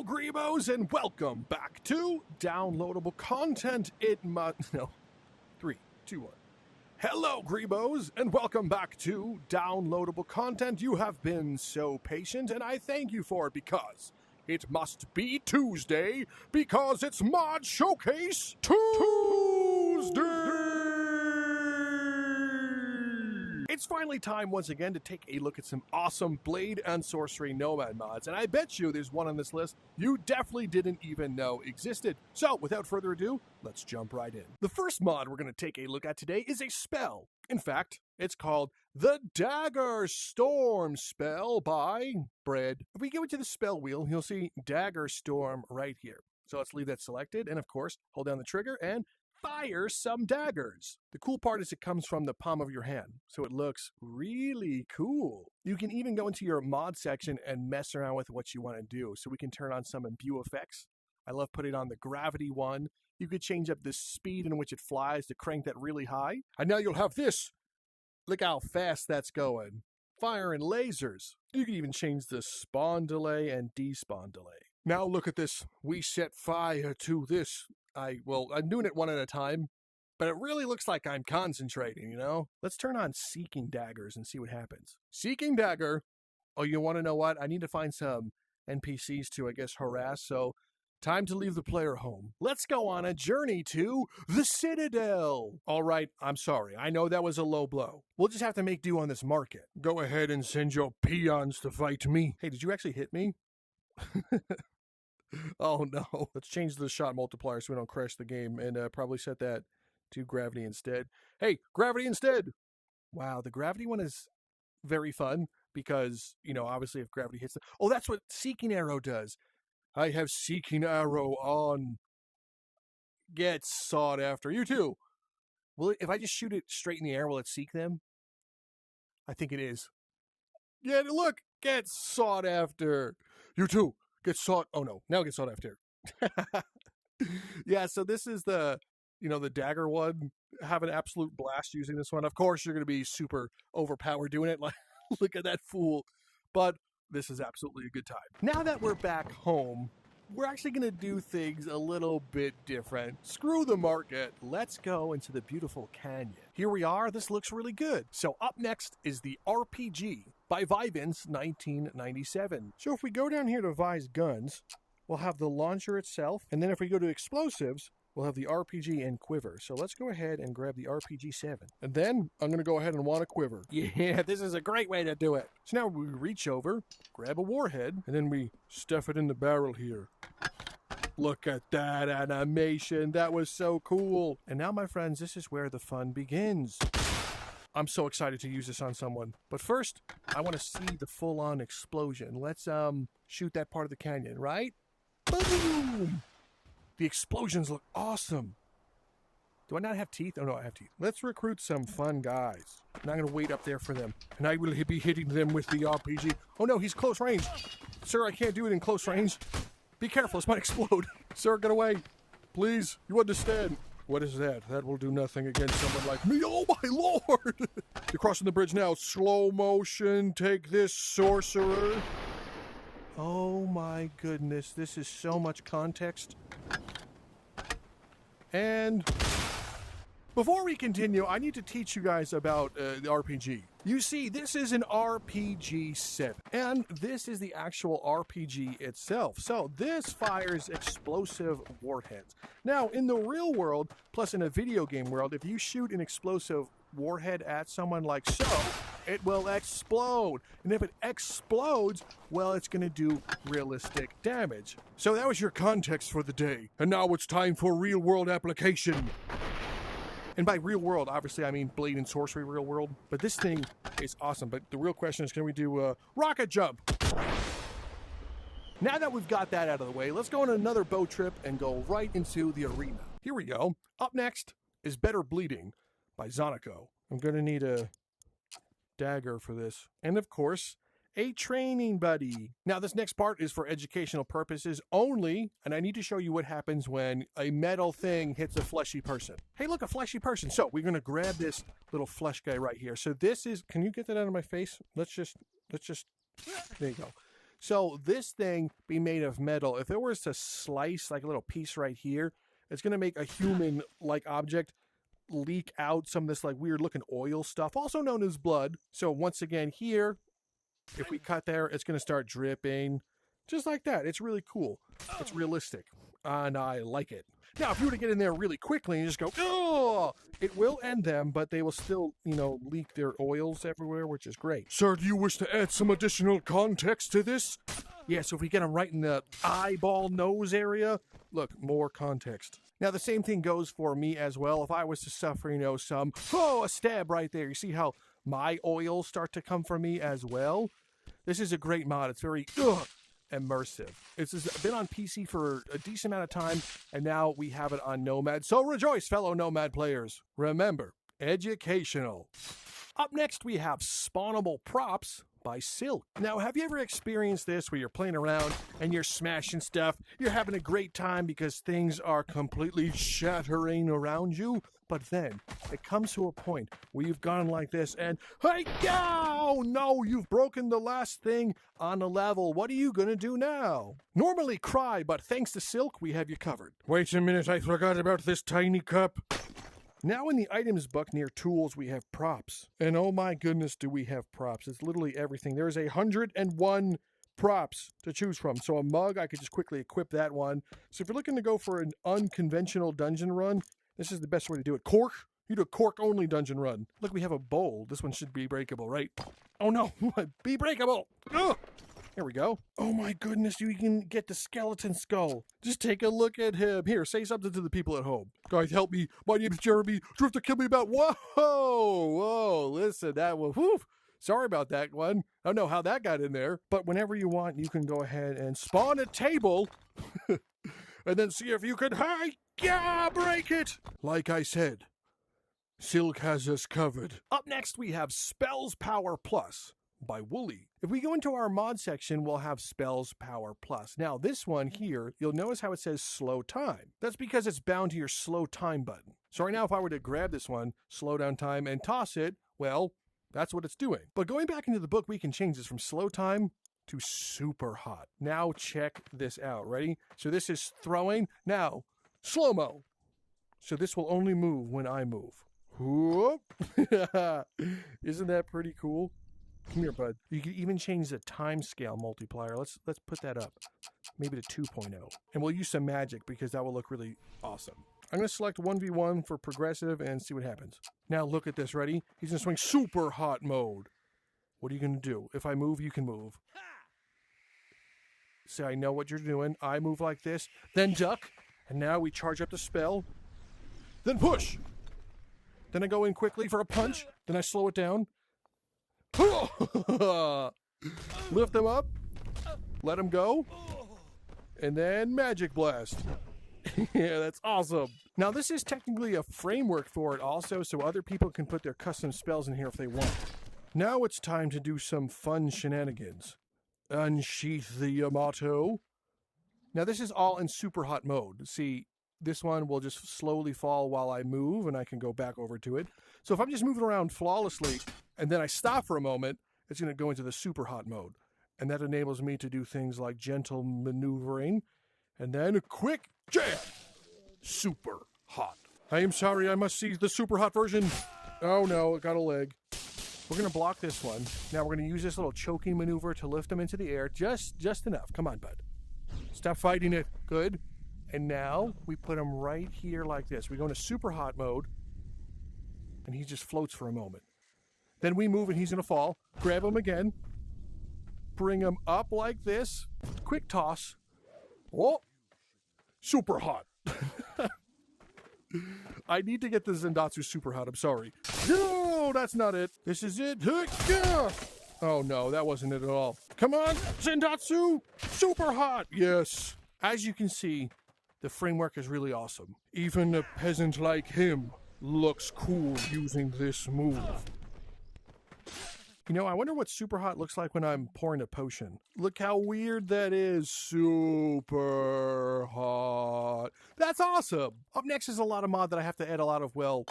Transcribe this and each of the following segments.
Hello, Greebos, and welcome back to Downloadable Content. No, 3, 2, 1. Hello, Greebos, and welcome back to Downloadable Content. You have been so patient, and I thank you for it because it must be Tuesday, because it's Mod Showcase Tuesday! It's finally time once again to take a look at some awesome Blade and Sorcery Nomad mods, and I bet you there's one on this list you definitely didn't even know existed. So, without further ado, let's jump right in. The first mod we're going to take a look at today is a spell. In fact, it's called the Dagger Storm spell by Bread. If we go into the spell wheel, you'll see Dagger Storm right here. So let's leave that selected, and of course, hold down the trigger and fire some daggers. The cool part is it comes from the palm of your hand, so it looks really cool. You can even go into your mod section and mess around with what you want to do. So we can turn on some imbue effects. I love putting on the gravity one. You could change up the speed in which it flies to crank that really high. And now you'll have this. Look how fast that's going. Firing lasers. You can even change the spawn delay and despawn delay. Now look at this. We set fire to this. I'm doing it one at a time, but it really looks like I'm concentrating, you know? Let's turn on Seeking Daggers and see what happens. Seeking Dagger. Oh, you want to know what? I need to find some NPCs to, I guess, harass, so time to leave the player home. Let's go on a journey to the Citadel. All right, I'm sorry. I know that was a low blow. We'll just have to make do on this market. Go ahead and send your peons to fight me. Hey, did you actually hit me? Oh no. Let's change the shot multiplier so we don't crash the game and probably set that to gravity instead. Hey, gravity instead! Wow, the gravity one is very fun because, you know, obviously if gravity hits oh, that's what Seeking Arrow does. I have Seeking Arrow on. Get sought after. You too. Well, if I just shoot it straight in the air, will it seek them? I think it is. Yeah, look! Get sought after. You too. Get sought. Oh no, now get sought after. Yeah, so this is the dagger one. Have an absolute blast using this one. Of course, you're going to be super overpowered doing it. Like, look at that fool. But this is absolutely a good time. Now that we're back home, we're actually going to do things a little bit different. Screw the market. Let's go into the beautiful canyon. Here we are. This looks really good. So up next is the RPG by Vivens 1997. So if we go down here to Vi's Guns, we'll have the launcher itself. And then if we go to Explosives, we'll have the RPG and Quiver. So let's go ahead and grab the RPG 7. And then I'm going to go ahead and want a Quiver. Yeah, this is a great way to do it. So now we reach over, grab a warhead, and then we stuff it in the barrel here. Look at that animation. That was so cool. And now, my friends, this is where the fun begins. I'm so excited to use this on someone. But first, I want to see the full-on explosion. Let's shoot that part of the canyon, right? Boom! The explosions look awesome. Do I not have teeth? Oh, no, I have teeth. Let's recruit some fun guys. And I'm going to wait up there for them. And I will be hitting them with the RPG. Oh, no, he's close range. Sir, I can't do it in close range. Be careful, this might explode. Sir, get away. Please, you understand. What is that? That will do nothing against someone like me. Oh, my lord. You're crossing the bridge now. Slow motion. Take this, sorcerer. Oh, my goodness. This is so much context. And before we continue, I need to teach you guys about the RPG. You see, this is an RPG 7, and this is the actual RPG itself. So this fires explosive warheads. Now, in the real world, plus in a video game world, if you shoot an explosive warhead at someone like so, it will explode. And if it explodes, well, it's going to do realistic damage. So that was your context for the day. And now it's time for real-world application. And by real world, obviously, I mean Blade and Sorcery real world. But this thing is awesome. But the real question is, can we do a rocket jump? Now that we've got that out of the way, let's go on another boat trip and go right into the arena. Here we go. Up next is Better Bleeding by Xyonico. I'm going to need a dagger for this. And of course, a training buddy. Now, this next part is for educational purposes only, and I need to show you what happens when a metal thing hits a fleshy person. Hey, look, a fleshy person. So we're going to grab this little flesh guy right here. So this is, can you get that out of my face? Let's just, there you go. So this thing being made of metal, if it was to slice like a little piece right here, it's going to make a human-like object leak out some of this like weird looking oil stuff, also known as blood. So once again here, if we cut there, it's going to start dripping just like that. It's really cool. It's realistic, and I like it. Now, if you were to get in there really quickly and just go, oh, it will end them, but they will still, leak their oils everywhere, which is great. Sir, do you wish to add some additional context to this? Yeah, so if we get them right in the eyeball nose area, look, more context. Now, the same thing goes for me as well. If I was to suffer, a stab right there. You see how my oils start to come from me as well? This is a great mod. It's very immersive. It's been on PC for a decent amount of time, and now we have it on Nomad. So rejoice, fellow Nomad players. Remember, educational. Up next, we have Spawnable Props by Silk. Now, have you ever experienced this where you're playing around and you're smashing stuff, you're having a great time because things are completely shattering around you, but then it comes to a point where you've gone like this and, hey, no, you've broken the last thing on a level. What are you gonna do now? Normally cry, but thanks to Silk, we have you covered. Wait a minute, I forgot about this tiny cup. Now in the items book near tools, we have props. And oh my goodness, do we have props. It's literally everything. There's 101 props to choose from. So a mug, I could just quickly equip that one. So if you're looking to go for an unconventional dungeon run, this is the best way to do it. Cork, you do a cork only dungeon run. Look, we have a bowl. This one should be breakable, right? Oh no, be breakable. Ugh. There we go. Oh my goodness, you can get the skeleton skull. Just take a look at him. Here, say something to the people at home. Guys, help me. My name's Jeremy. You have to kill me about... Whoa, listen, that was... Whew. Sorry about that one. I don't know how that got in there. But whenever you want, you can go ahead and spawn a table and then see if you can... break it. Like I said, Silk has us covered. Up next, we have Spells Power Plus by Wully. If we go into our mod section, we'll have Spells Power Plus. Now, this one here, you'll notice how it says slow time. That's because it's bound to your slow time button. So right now, if I were to grab this one, slow down time, and toss it, well, that's what it's doing. But going back into the book, we can change this from slow time to super hot. Now, check this out. Ready? So this is throwing. Now, slow-mo. So this will only move when I move. Whoop. Isn't that pretty cool? Come here, bud. You can even change the time scale multiplier. Let's put that up. Maybe to 2.0. And we'll use some magic because that will look really awesome. I'm going to select 1v1 for progressive and see what happens. Now look at this. Ready? He's going to swing super hot mode. What are you going to do? If I move, you can move. See, I know what you're doing. I move like this, then duck. And now we charge up the spell. Then push. Then I go in quickly for a punch. Then I slow it down. Lift them up, let them go, and then Magic Blast. Yeah, that's awesome. Now, this is technically a framework for it also, so other people can put their custom spells in here if they want. Now it's time to do some fun shenanigans. Unsheath the Yamato. Now, this is all in super hot mode. See, this one will just slowly fall while I move, and I can go back over to it. So if I'm just moving around flawlessly, and then I stop for a moment, it's going to go into the super hot mode. And that enables me to do things like gentle maneuvering, and then a quick jab. Super hot. I am sorry, I must see the super hot version. Oh no, it got a leg. We're going to block this one. Now we're going to use this little choking maneuver to lift him into the air. Just enough. Come on, bud. Stop fighting it. Good. And now we put him right here like this. We go into super hot mode, and he just floats for a moment. Then we move, and he's going to fall. Grab him again. Bring him up like this. Quick toss. Oh, super hot. I need to get the Zendatsu super hot. I'm sorry. No, that's not it. This is it. Oh, no, that wasn't it at all. Come on, Zendatsu. Super hot. Yes. As you can see, the framework is really awesome. Even a peasant like him looks cool using this move. You know, I wonder what super hot looks like when I'm pouring a potion. Look how weird that is. Super hot. That's awesome. Up next is a lot of mod that I have to add a lot of, well,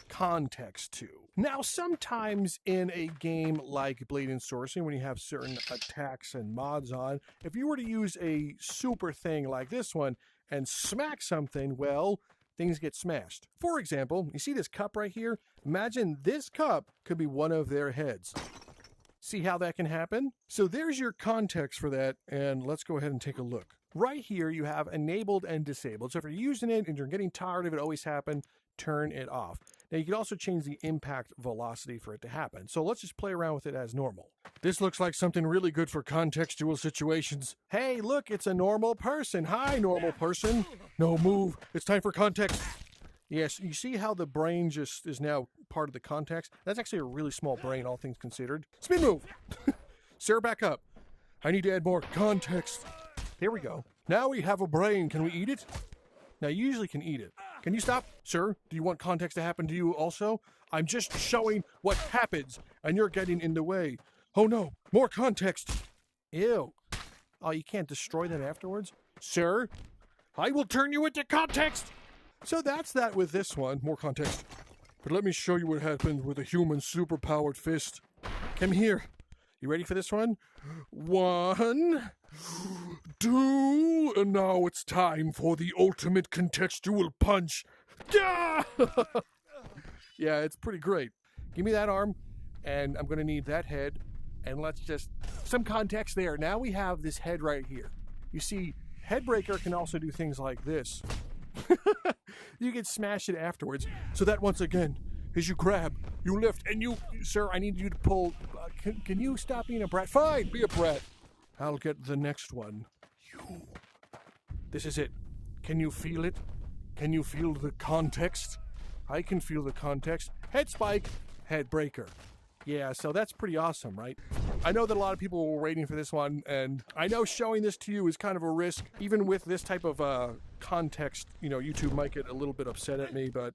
context to. Now, sometimes in a game like Blade and Sorcery, when you have certain attacks and mods on, if you were to use a super thing like this one and smack something, well, things get smashed. For example, you see this cup right here? Imagine this cup could be one of their heads. See how that can happen? So there's your context for that, and let's go ahead and take a look. Right here, you have enabled and disabled. So if you're using it and you're getting tired of it always happen, turn it off. Now you can also change the impact velocity for it to happen. So let's just play around with it as normal. This looks like something really good for contextual situations. Hey, look, it's a normal person. Hi, normal person. No, move. It's time for context. Yes, you see how the brain just is now part of the context? That's actually a really small brain, all things considered. Spin move. Sarah, back up. I need to add more context. Here we go. Now we have a brain. Can we eat it? Now, you usually can eat it. Can you stop? Sir, do you want context to happen to you also? I'm just showing what happens, and you're getting in the way. Oh no, more context. Ew. Oh, you can't destroy that afterwards? Sir, I will turn you into context. So that's that with this one. More context. But let me show you what happens with a human superpowered fist. Come here. You ready for this one? 1, 2, and now it's time for the ultimate contextual punch. Yeah, it's pretty great. Give me that arm, and I'm going to need that head, and let's just... some context there. Now we have this head right here. You see, Headbreaker can also do things like this. You can smash it afterwards. So that, once again, is you grab, you lift, and you... Sir, I need you to pull... Can you stop being a brat? Fine, be a brat. I'll get the next one. This is it. Can you feel it? Can you feel the context? I can feel the context. Head spike, head breaker. Yeah, so that's pretty awesome, right? I know that a lot of people were waiting for this one, and I know showing this to you is kind of a risk. Even with this type of context, you know, YouTube might get a little bit upset at me, but,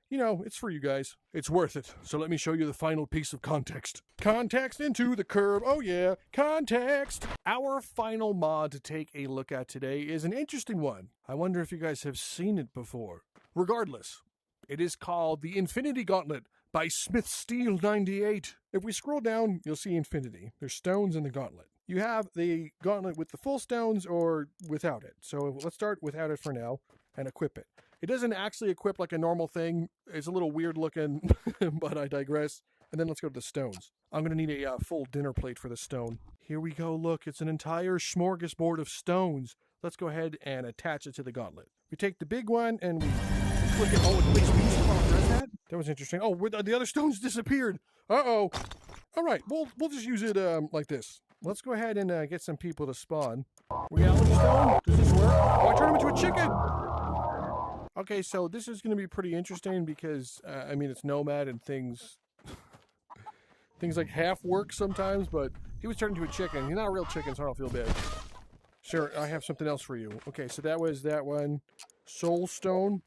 you know, it's for you guys. It's worth it. So let me show you the final piece of context. Context into the curb. Oh yeah, context. Our final mod to take a look at today is an interesting one. I wonder if you guys have seen it before. Regardless, it is called the Infinity Gauntlet by Smith Steel 98. If we scroll down, you'll see infinity. There's stones in the gauntlet. You have the gauntlet with the full stones or without it. So let's start without it for now and equip it. It doesn't actually equip like a normal thing. It's a little weird looking, but I digress. And then let's go to the stones. I'm going to need a full dinner plate for the stone. Here we go. Look, it's an entire smorgasbord of stones. Let's go ahead and attach it to the gauntlet. We take the big one and we click it. Oh, it makes me does that? That was interesting. Oh, the other stones disappeared. Uh-oh. All right, we'll just use it like this. Let's go ahead and get some people to spawn. Reality stone? Does this work? Oh, I turned him into a chicken. Okay, so this is going to be pretty interesting because, I mean, it's Nomad and things like half work sometimes, but he was turned into a chicken. He's not a real chicken, so I don't feel bad. Sure, I have something else for you. Okay, so that was that one. Soul stone.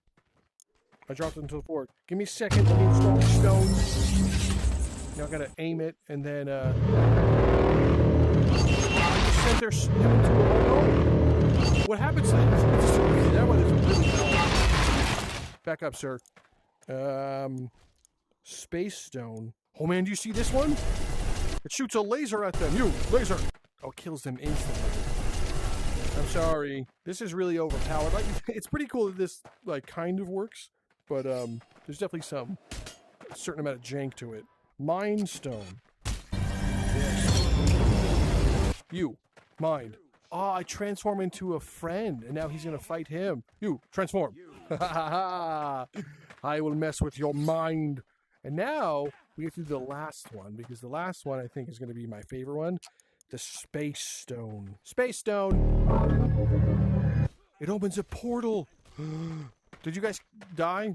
I dropped it into the board. Give me a second to install the stone. Now I gotta aim it, and then, I just sent their him into a hole. What happens then? That one is really bad. Back up, sir. Space stone. Oh man, do you see this one? It shoots a laser at them. You, laser. Oh, kills them instantly. I'm sorry. This is really overpowered. Like, it's pretty cool that this, like, kind of works. But, there's definitely a certain amount of jank to it. Mind stone. Yes. You. Mind. Oh, I transform into a friend, and now he's gonna fight him. You. Transform. I will mess with your mind. And now, we get to the last one, because the last one, I think, is gonna be my favorite one. The Space Stone. Space Stone! It opens a portal! Did you guys die?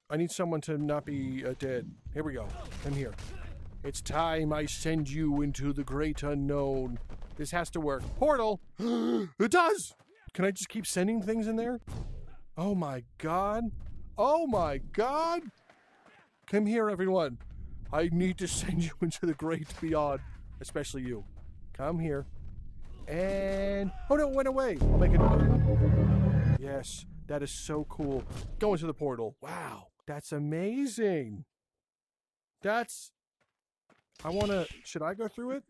I need someone to not be dead. Here we go. I'm here. It's time I send you into the great unknown. This has to work. Portal! It does! Can I just keep sending things in there? Oh my god. Oh my god! Come here, everyone. I need to send you into the great beyond. Especially you. Come here. And... oh no, it went away. I'll make it... yes, that is so cool. Go into the portal. Wow, that's amazing. Should I go through it?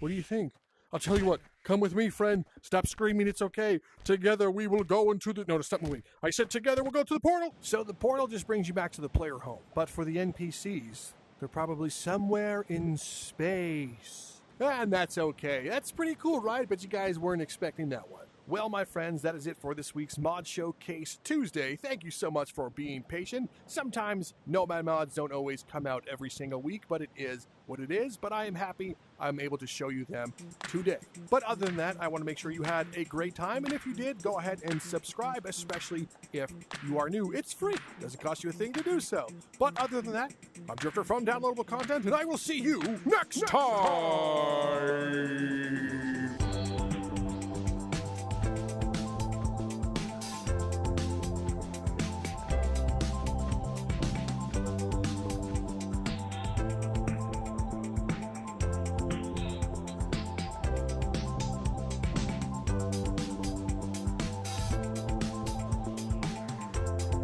What do you think? I'll tell you what, come with me, friend. Stop screaming, it's okay. Together we will go into the... No, stop moving. I said together we'll go to the portal. So the portal just brings you back to the player home. But for the NPCs, they're probably somewhere in space. And that's okay. That's pretty cool, right? But you guys weren't expecting that one. Well, my friends, that is it for this week's Mod Showcase Tuesday. Thank you so much for being patient. Sometimes Nomad mods don't always come out every single week, but it is what it is. But I am happy I'm able to show you them today. But other than that, I want to make sure you had a great time. And if you did, go ahead and subscribe, especially if you are new. It's free. Doesn't cost you a thing to do so. But other than that, I'm Drifter from Downloadable Content, and I will see you next time.